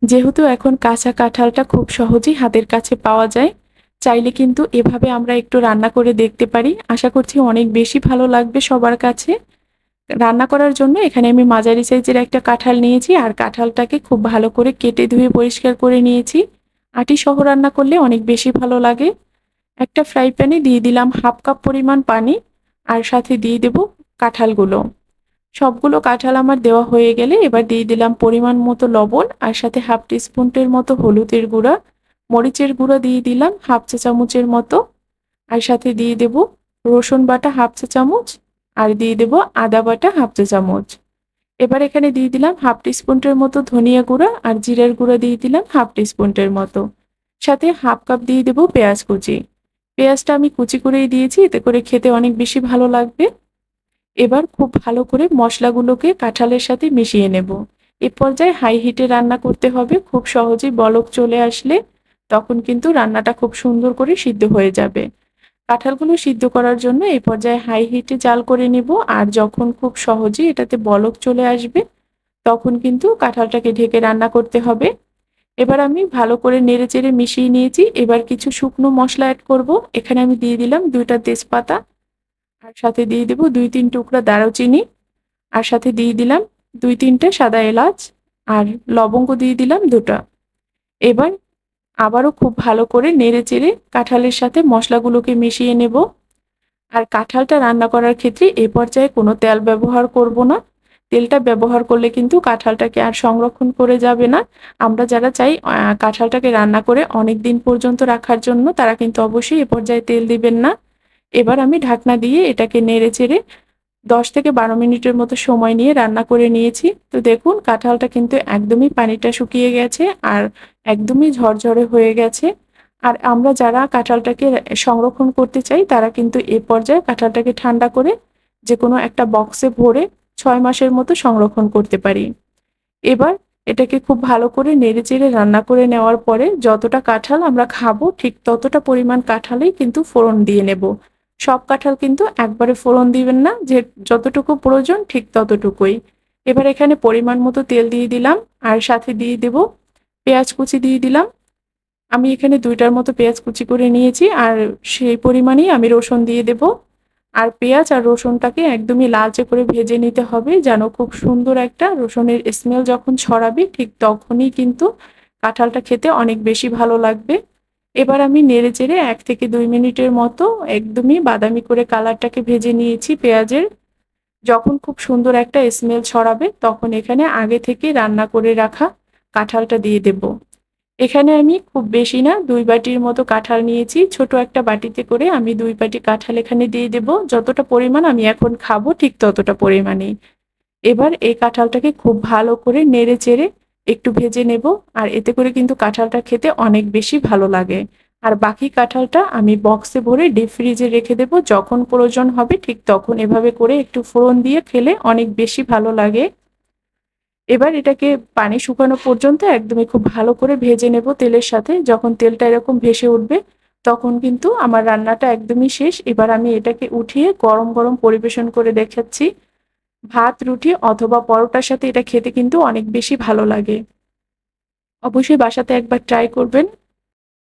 যেহেতু এখন কাঁচা কাঁঠালটা খুব সহজেই হাতের কাছে পাওয়া যায়, চাইলে কিন্তু এভাবে আমরা একটু রান্না করে দেখতে পারি। আশা করছি অনেক বেশি ভালো লাগবে সবার কাছে। রান্না করার জন্য এখানে আমি মাঝারি সাইজের একটা কাঁঠাল নিয়েছি আর কাঁঠালটাকে খুব ভালো করে কেটে ধুয়ে পরিষ্কার করে নিয়েছি। আটি সহ রান্না করলে অনেক বেশি ভালো লাগে। একটা ফ্রাই প্যানে দিয়ে দিলাম 1/2 কাপ পরিমাণ পানি আর সাথে দিয়ে দেব কাঁঠালগুলো। সবগুলো কাঁঠাল আমার দেওয়া হয়ে গেলে এবার দিয়ে দিলাম পরিমাণ মতো লবণ আর সাথে 1/2 টিস্পুনের মতো হলুদের গুঁড়া, মরিচের গুঁড়া দিয়ে দিলাম 1/2 চা চামচের মতো আর সাথে দিয়ে দেব রসুন বাটা 1/2 চা চামচ আর দিয়ে দেব আদা বাটা 1/2 চা চামচ। এবার এখানে দিয়ে দিলাম 1/2 টিস্পুনের মতো ধনিয়া গুঁড়া আর জিরার গুঁড়া দিয়ে দিলাম 1/2 টিস্পুনের মতো। সাথে 1/2 কাপ দিয়ে দেব পেঁয়াজ কুচি। পেঁয়াজটা আমি কুচি করেই দিয়েছি, এতে করে খেতে অনেক বেশি ভালো লাগবে। এবার খুব ভালো করে মশলাগুলোকে কাঁঠালের সাথে মিশিয়ে নেব। এ পর্যায়ে হাই হিটে রান্না করতে হবে, খুব সহজেই বলক চলে আসলে তখন কিন্তু রান্নাটা খুব সুন্দর করে সিদ্ধ হয়ে যাবে। কাঁঠালগুলো সিদ্ধ করার জন্য এই পর্যায়ে হাই হিটে জাল করে নেব আর যখন খুব সহজেই এটাতে বলক চলে আসবে তখন কিন্তু কাঁঠালটাকে ঢেকে রান্না করতে হবে। এবার আমি ভালো করে নেড়েচেড়ে মিশিয়ে নিয়েছি। এবার কিছু শুকনো মশলা অ্যাড করব। এখানে আমি দিয়ে দিলাম 2টা তেজপাতা আর সাথে দিয়ে দেব 2-3 টুকরা দারুচিনি আর সাথে দিয়ে দিলাম 2-3টে সাদা এলাচ আর লবঙ্গ দিয়ে দিলাম 2টা। এবার আবারও খুব ভালো করে নেড়েচেড়ে কাঁঠালের সাথে মশলাগুলোকে মিশিয়ে নেব। আর কাঁঠালটা রান্না করার ক্ষেত্রে এ পর্যায়ে কোনো তেল ব্যবহার করব না। তেলটা ব্যবহার করলে কিন্তু কাঁঠালটাকে আর সংরক্ষণ করে যাবে না। আমরা যারা চাই কাঁঠালটাকে রান্না করে অনেক দিন পর্যন্ত রাখার জন্য তারা কিন্তু অবশ্যই এ পর্যায়ে তেল দিবেন না। এবার আমি ঢাকনা দিয়ে এটাকে নেড়েচেড়ে 10 থেকে 12 মিনিটের মতো সময় নিয়ে রান্না করে নিয়েছি। তো দেখুন কাঁঠালটা কিন্তু একদমই পানিটা শুকিয়ে গেছে আর একদমই ঝরঝরে হয়ে গেছে। আর আমরা যারা কাঁঠালটাকে সংরক্ষণ করতে চাই তারা কিন্তু এ পর্যায়ে কাঁঠালটাকে ঠান্ডা করে যেকোনো একটা বক্সে ভরে 6 মাসের মতো সংরক্ষণ করতে পারি। এবার এটাকে খুব ভালো করে নেড়েচেড়ে রান্না করে নেওয়ার পরে যতটা কাঁঠাল আমরা খাবো ঠিক ততটা পরিমাণ কাঁঠালেই কিন্তু ফোড়ন দিয়ে নেব। সব কাঁঠাল কিন্তু একবারে ফোড়ন দিবেন না, যে যতটুকু প্রয়োজন ঠিক ততটুকুই। এবার এখানে পরিমাণ মতো তেল দিয়ে দিলাম আর সাথে দিয়ে দেব পেঁয়াজ কুচি দিয়ে দিলাম। আমি এখানে 2টার মতো পেঁয়াজ কুচি করে নিয়েছি আর সেই পরিমাণেই আমি রসুন দিয়ে দেব। আর পেঁয়াজ আর রসুনটাকে একদমই লালচে করে ভেজে নিতে হবে যেন খুব সুন্দর একটা রসুনের স্মেল যখন ছড়াবে ঠিক তখনই কিন্তু কাঁঠালটা খেতে অনেক বেশি ভালো লাগবে। এবার আমি নেড়েচেড়ে 1 থেকে 2 মিনিটের মতো একদমই বাদামি করে কালারটাকে ভেজে নিয়েছি পেঁয়াজের। যখন খুব সুন্দর একটা স্মেল ছড়াবে তখন এখানে আগে থেকে রান্না করে রাখা কাঁঠালটা দিয়ে দেব। এখানে আমি খুব বেশি না 2 বাটির মতো কাঁঠাল নিয়েছি। ছোট একটা বাটিতে করে আমি 2 বাটি কাঁঠাল এখানে দিয়ে দেব। যতটা পরিমাণ আমি এখন খাবো ঠিক ততটা পরিমাণেই। এবার এই কাঁঠালটাকে খুব ভালো করে নেড়েচেড়ে একটু ভেজে নেব আর এতে করে কিন্তু কাঁঠালটা খেতে অনেক বেশি ভালো লাগে। আর বাকি কাঁঠালটা আমি বক্সে ভরে ডিপ ফ্রিজে রেখে দেব। যখন প্রয়োজন হবে ঠিক তখন এভাবে করে একটু ফোড়ন দিয়ে খেলে অনেক বেশি ভালো লাগে। এবার এটাকে পানি শুকানো পর্যন্ত একদমই খুব ভালো করে ভেজে নেব তেলের সাথে। যখন তেলটা এরকম ভেসে উঠবে তখন কিন্তু আমার রান্নাটা একদমই শেষ। এবার আমি এটাকে উঠিয়ে গরম গরম পরিবেশন করে দেখাচ্ছি। ভাত, রুটি অথবা পরোটার সাথে এটা খেতে কিন্তু অনেক বেশি ভালো লাগে। অবশ্যই বাসাতে একবার ট্রাই করবেন।